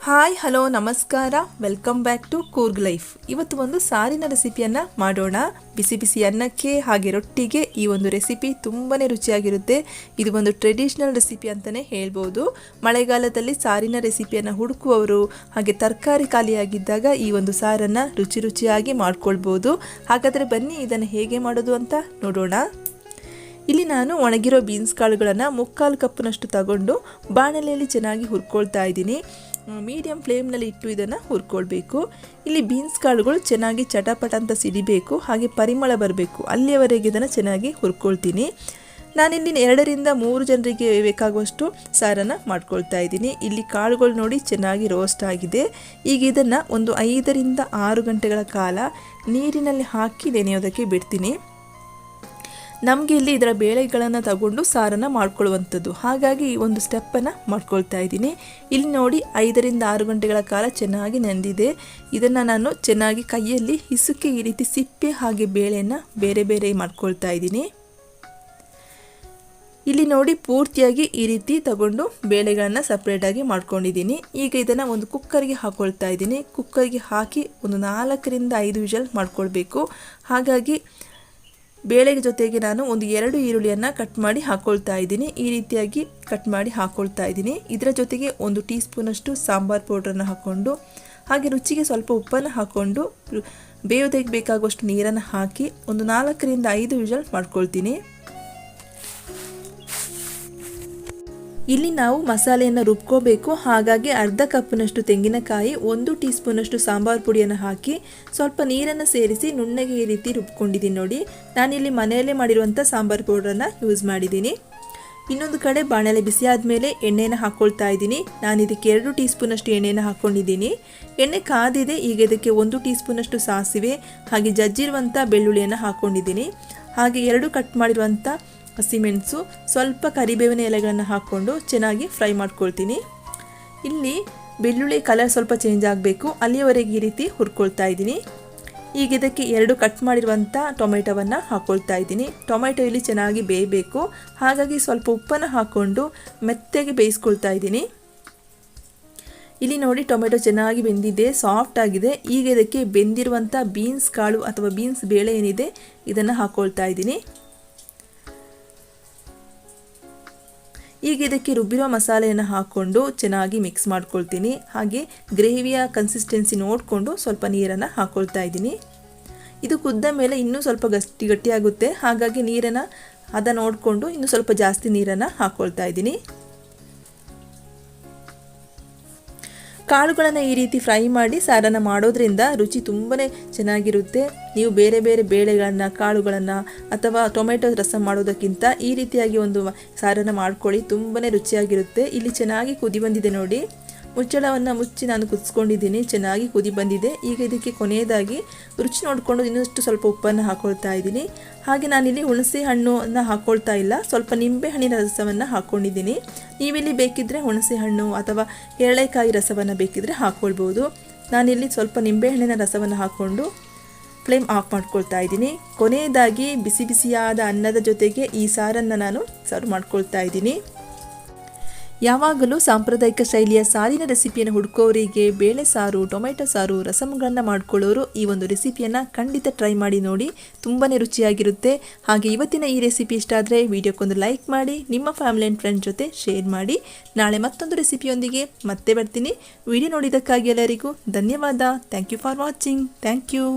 Hi hello ನಮಸ್ಕಾರ, welcome back to Coorg life. ಇವತ್ತು ಒಂದು ಸಾರಿನ ರೆಸಿಪಿಯನ್ನು ಮಾಡೋಣ. ಬಿಸಿ ಬಿಸಿ ಅನ್ನಕ್ಕೆ ಹಾಗೆ ರೊಟ್ಟಿಗೆ ಈ ಒಂದು ರೆಸಿಪಿ ತುಂಬಾ ರುಚಿಯಾಗಿರುತ್ತೆ. ಇದು ಒಂದು ಟ್ರೆಡಿಷ್ನಲ್ ರೆಸಿಪಿ ಅಂತಲೇ ಹೇಳ್ಬೋದು. ಮಳೆಗಾಲದಲ್ಲಿ ಸಾರಿನ ರೆಸಿಪಿಯನ್ನು ಹುಡುಕುವವರು ಹಾಗೆ ತರಕಾರಿ ಖಾಲಿಯಾಗಿದ್ದಾಗ ಈ ಒಂದು ಸಾರನ್ನು ರುಚಿಯಾಗಿ ಮಾಡ್ಕೊಳ್ಬೋದು. ಹಾಗಾದರೆ ಬನ್ನಿ ಇದನ್ನು ಹೇಗೆ ಮಾಡೋದು ಅಂತ ನೋಡೋಣ. ಇಲ್ಲಿ ನಾನು ಒಣಗಿರೋ ಬೀನ್ಸ್ ಕಾಳುಗಳನ್ನು 3/4 ಕಪ್ನಷ್ಟು ತಗೊಂಡು ಬಾಣಲೆಯಲ್ಲಿ ಚೆನ್ನಾಗಿ ಹುರ್ಕೊಳ್ತಾ ಇದ್ದೀನಿ. ಮೀಡಿಯಂ ಫ್ಲೇಮ್ನಲ್ಲಿ ಇಟ್ಟು ಇದನ್ನು ಹುರ್ಕೊಳ್ಬೇಕು. ಇಲ್ಲಿ ಬೀನ್ಸ್ ಕಾಳುಗಳು ಚೆನ್ನಾಗಿ ಚಟಪಟ ಅಂತ ಸಿಡಿಬೇಕು, ಹಾಗೆ ಪರಿಮಳ ಬರಬೇಕು, ಅಲ್ಲಿಯವರೆಗೆ ಇದನ್ನು ಚೆನ್ನಾಗಿ ಹುರ್ಕೊಳ್ತೀನಿ. ನಾನಿಲ್ಲಿ 2 ರಿಂದ 3 ಜನರಿಗೆ ಬೇಕಾಗುವಷ್ಟು ಸಾರನ್ನು ಮಾಡ್ಕೊಳ್ತಾ ಇದ್ದೀನಿ. ಇಲ್ಲಿ ಕಾಳುಗಳು ನೋಡಿ ಚೆನ್ನಾಗಿ ರೋಸ್ಟ್ ಆಗಿದೆ. ಈಗ ಇದನ್ನು ಒಂದು 5 ರಿಂದ 6 ಗಂಟೆಗಳ ಕಾಲ ನೀರಿನಲ್ಲಿ ಹಾಕಿ ನೆನೆಯೋದಕ್ಕೆ ಬಿಡ್ತೀನಿ. ನಮಗೆ ಇಲ್ಲಿ ಇದರ ಬೇಳೆಗಳನ್ನು ತಗೊಂಡು ಸಾರನ್ನು ಮಾಡ್ಕೊಳ್ಳುವಂಥದ್ದು, ಹಾಗಾಗಿ ಒಂದು ಸ್ಟೆಪ್ಪನ್ನು ಮಾಡ್ಕೊಳ್ತಾ ಇದ್ದೀನಿ. ಇಲ್ಲಿ ನೋಡಿ 5 ರಿಂದ 6 ಗಂಟೆಗಳ ಕಾಲ ಚೆನ್ನಾಗಿ ನೆಂದಿದೆ. ಇದನ್ನು ನಾನು ಚೆನ್ನಾಗಿ ಕೈಯಲ್ಲಿ ಹಿಸುಕಿ ಈ ರೀತಿ ಸಿಪ್ಪೆ ಹಾಗೆ ಬೇಳೆಯನ್ನು ಬೇರೆ ಬೇರೆ ಮಾಡ್ಕೊಳ್ತಾ ಇದ್ದೀನಿ. ಇಲ್ಲಿ ನೋಡಿ ಪೂರ್ತಿಯಾಗಿ ಈ ರೀತಿ ತಗೊಂಡು ಬೇಳೆಗಳನ್ನು ಸಪ್ರೇಟಾಗಿ ಮಾಡ್ಕೊಂಡಿದ್ದೀನಿ. ಈಗ ಇದನ್ನು ಒಂದು ಕುಕ್ಕರ್ಗೆ ಹಾಕ್ಕೊಳ್ತಾ ಇದ್ದೀನಿ. ಕುಕ್ಕರ್ಗೆ ಹಾಕಿ ಒಂದು 4 ರಿಂದ 5 ವಿಷಲ್ ಮಾಡ್ಕೊಳ್ಬೇಕು. ಹಾಗಾಗಿ ಬೇಳೆಗೆ ಜೊತೆಗೆ ನಾನು ಒಂದು 2 ಈರುಳ್ಳಿಯನ್ನು ಕಟ್ ಮಾಡಿ ಹಾಕ್ಕೊಳ್ತಾ ಇದ್ದೀನಿ. ಈ ರೀತಿಯಾಗಿ ಕಟ್ ಮಾಡಿ ಹಾಕ್ಕೊಳ್ತಾ ಇದ್ದೀನಿ. ಇದರ ಜೊತೆಗೆ 1 ಟೀ ಸ್ಪೂನಷ್ಟು ಸಾಂಬಾರ್ ಪೌಡ್ರನ್ನು ಹಾಕ್ಕೊಂಡು ಹಾಗೆ ರುಚಿಗೆ ಸ್ವಲ್ಪ ಉಪ್ಪನ್ನು ಹಾಕ್ಕೊಂಡು ಬೇಯೋದಕ್ಕೆ ಬೇಕಾಗುವಷ್ಟು ನೀರನ್ನು ಹಾಕಿ ಒಂದು 4 ರಿಂದ 5 ವಿಷಲ್ ಮಾಡ್ಕೊಳ್ತೀನಿ. ಇಲ್ಲಿ ನಾವು ಮಸಾಲೆಯನ್ನು ರುಬ್ಕೋಬೇಕು. ಹಾಗಾಗಿ ಅರ್ಧ ಕಪ್ನಷ್ಟು ತೆಂಗಿನಕಾಯಿ, 1 ಟೀ ಸ್ಪೂನಷ್ಟು ಸಾಂಬಾರು ಪುಡಿಯನ್ನು ಹಾಕಿ ಸ್ವಲ್ಪ ನೀರನ್ನು ಸೇರಿಸಿ ನುಣ್ಣಗೆ ಈ ರೀತಿ ರುಬ್ಕೊಂಡಿದ್ದೀನಿ. ನೋಡಿ, ನಾನಿಲ್ಲಿ ಮನೆಯಲ್ಲೇ ಮಾಡಿರುವಂಥ ಸಾಂಬಾರು ಪೌಡ್ರನ್ನು ಯೂಸ್ ಮಾಡಿದ್ದೀನಿ. ಇನ್ನೊಂದು ಕಡೆ ಬಾಣಲೆ ಬಿಸಿ ಆದಮೇಲೆ ಎಣ್ಣೆಯನ್ನು ಹಾಕ್ಕೊಳ್ತಾ ಇದ್ದೀನಿ. ನಾನು ಇದಕ್ಕೆ 2 ಟೀ ಸ್ಪೂನಷ್ಟು ಎಣ್ಣೆಯನ್ನು ಹಾಕ್ಕೊಂಡಿದ್ದೀನಿ. ಎಣ್ಣೆ ಕಾದಿದೆ. ಈಗ ಇದಕ್ಕೆ 1 ಟೀ ಸ್ಪೂನಷ್ಟು ಸಾಸಿವೆ ಹಾಗೆ ಜಜ್ಜಿರುವಂಥ ಬೆಳ್ಳುಳ್ಳಿಯನ್ನು ಹಾಕ್ಕೊಂಡಿದ್ದೀನಿ. ಹಾಗೆ 2 ಕಟ್ ಮಾಡಿರುವಂಥ ಹಸಿಮೆಣಸು, ಸ್ವಲ್ಪ ಕರಿಬೇವಿನ ಎಲೆಗಳನ್ನು ಹಾಕ್ಕೊಂಡು ಚೆನ್ನಾಗಿ ಫ್ರೈ ಮಾಡ್ಕೊಳ್ತೀನಿ. ಇಲ್ಲಿ ಬೆಳ್ಳುಳ್ಳಿ ಕಲರ್ ಸ್ವಲ್ಪ ಚೇಂಜ್ ಆಗಬೇಕು, ಅಲ್ಲಿಯವರೆಗೆ ಈ ರೀತಿ ಹುರ್ಕೊಳ್ತಾ ಇದ್ದೀನಿ. ಈಗ ಇದಕ್ಕೆ 2 ಕಟ್ ಮಾಡಿರುವಂಥ ಟೊಮೆಟೊವನ್ನು ಹಾಕ್ಕೊಳ್ತಾ ಇದ್ದೀನಿ. ಟೊಮೆಟೊ ಇಲ್ಲಿ ಚೆನ್ನಾಗಿ ಬೇಯಬೇಕು, ಹಾಗಾಗಿ ಸ್ವಲ್ಪ ಉಪ್ಪನ್ನು ಹಾಕ್ಕೊಂಡು ಮೆತ್ತಗೆ ಬೇಯಿಸ್ಕೊಳ್ತಾ ಇದ್ದೀನಿ. ಇಲ್ಲಿ ನೋಡಿ ಟೊಮೆಟೊ ಚೆನ್ನಾಗಿ ಬೆಂದಿದೆ, ಸಾಫ್ಟ್ ಆಗಿದೆ. ಈಗ ಇದಕ್ಕೆ ಬೆಂದಿರುವಂಥ ಬೀನ್ಸ್ ಕಾಳು ಅಥವಾ ಬೀನ್ಸ್ ಬೇಳೆ ಏನಿದೆ ಇದನ್ನು ಹಾಕ್ಕೊಳ್ತಾ ಇದ್ದೀನಿ. ಈಗ ಇದಕ್ಕೆ ರುಬ್ಬಿರೋ ಮಸಾಲೆಯನ್ನು ಹಾಕ್ಕೊಂಡು ಚೆನ್ನಾಗಿ ಮಿಕ್ಸ್ ಮಾಡ್ಕೊಳ್ತೀನಿ. ಹಾಗೆ ಗ್ರೇವಿಯ ಕನ್ಸಿಸ್ಟೆನ್ಸಿ ನೋಡಿಕೊಂಡು ಸ್ವಲ್ಪ ನೀರನ್ನು ಹಾಕ್ಕೊಳ್ತಾ ಇದ್ದೀನಿ. ಇದು ಕುದ್ದ ಮೇಲೆ ಇನ್ನೂ ಸ್ವಲ್ಪ ಗಟ್ಟಿಯಾಗುತ್ತೆ, ಹಾಗಾಗಿ ನೀರನ್ನು ನೋಡಿಕೊಂಡು ಇನ್ನೂ ಸ್ವಲ್ಪ ಜಾಸ್ತಿ ನೀರನ್ನು ಹಾಕ್ಕೊಳ್ತಾ ಇದ್ದೀನಿ. ಕಾಳುಗಳನ್ನು ಈ ರೀತಿ ಫ್ರೈ ಮಾಡಿ ಸಾರನ್ನು ಮಾಡೋದ್ರಿಂದ ರುಚಿ ತುಂಬಾ ಚೆನ್ನಾಗಿರುತ್ತೆ. ನೀವು ಬೇರೆ ಬೇರೆ ಬೇಳೆಗಳನ್ನು, ಕಾಳುಗಳನ್ನು ಅಥವಾ ಟೊಮೆಟೊ ರಸಂ ಮಾಡೋದಕ್ಕಿಂತ ಈ ರೀತಿಯಾಗಿ ಒಂದು ಸಾರನ್ನು ಮಾಡ್ಕೊಳ್ಳಿ, ತುಂಬಾ ರುಚಿಯಾಗಿರುತ್ತೆ. ಇಲ್ಲಿ ಚೆನ್ನಾಗಿ ಕುದಿ ಬಂದಿದೆ ನೋಡಿ. ಮುಚ್ಚಳವನ್ನು ಮುಚ್ಚಿ ನಾನು ಕುದಿಸ್ಕೊಂಡಿದ್ದೀನಿ, ಚೆನ್ನಾಗಿ ಕುದಿ ಬಂದಿದೆ. ಈಗ ಇದಕ್ಕೆ ಕೊನೆಯದಾಗಿ ರುಚಿ ನೋಡಿಕೊಂಡು ಇನ್ನಷ್ಟು ಸ್ವಲ್ಪ ಉಪ್ಪನ್ನು ಹಾಕ್ಕೊಳ್ತಾ ಇದ್ದೀನಿ. ಹಾಗೆ ನಾನಿಲ್ಲಿ ಹುಣಸೆ ಹಣ್ಣನ್ನು ಹಾಕ್ಕೊಳ್ತಾ ಇಲ್ಲ, ಸ್ವಲ್ಪ ನಿಂಬೆ ಹಣ್ಣಿನ ರಸವನ್ನು ಹಾಕ್ಕೊಂಡಿದ್ದೀನಿ. ನೀವಿಲ್ಲಿ ಬೇಕಿದ್ದರೆ ಹುಣಸೆ ಹಣ್ಣು ಅಥವಾ ಎಳ್ಳೆಕಾಯಿ ರಸವನ್ನು ಬೇಕಿದ್ದರೆ ಹಾಕ್ಕೊಳ್ಬೋದು. ನಾನಿಲ್ಲಿ ಸ್ವಲ್ಪ ನಿಂಬೆಹಣ್ಣಿನ ರಸವನ್ನು ಹಾಕ್ಕೊಂಡು ಫ್ಲೇಮ್ ಆಫ್ ಮಾಡ್ಕೊಳ್ತಾ ಇದ್ದೀನಿ. ಕೊನೆಯದಾಗಿ ಬಿಸಿ ಬಿಸಿಯಾದ ಅನ್ನದ ಜೊತೆಗೆ ಈ ಸಾರನ್ನು ನಾನು ಸರ್ವ್ ಮಾಡ್ಕೊಳ್ತಾ ಇದ್ದೀನಿ. ಯಾವಾಗಲೂ ಸಾಂಪ್ರದಾಯಿಕ ಶೈಲಿಯ ಸಾರಿನ ರೆಸಿಪಿಯನ್ನು ಹುಡುಕೋರಿಗೆ ಬೇಳೆ ಸಾರು, ಟೊಮೆಟೊ ಸಾರು, ರಸಮ್ಗಳನ್ನು ಮಾಡ್ಕೊಳ್ಳೋರು ಈ ಒಂದು ರೆಸಿಪಿಯನ್ನು ಖಂಡಿತ ಟ್ರೈ ಮಾಡಿ ನೋಡಿ, ತುಂಬಾ ರುಚಿಯಾಗಿರುತ್ತೆ. ಹಾಗೆ ಇವತ್ತಿನ ಈ ರೆಸಿಪಿ ಇಷ್ಟ ಆದರೆ ವಿಡಿಯೋಕ್ಕೊಂದು ಲೈಕ್ ಮಾಡಿ, ನಿಮ್ಮ ಫ್ಯಾಮಿಲಿ ಆ್ಯಂಡ್ ಫ್ರೆಂಡ್ಸ್ ಜೊತೆ ಶೇರ್ ಮಾಡಿ. ನಾಳೆ ಮತ್ತೊಂದು ರೆಸಿಪಿಯೊಂದಿಗೆ ಮತ್ತೆ ಬರ್ತೀನಿ. ವಿಡಿಯೋ ನೋಡಿದ್ದಕ್ಕಾಗಿ ಎಲ್ಲರಿಗೂ ಧನ್ಯವಾದ. Thank you for watching. Thank you.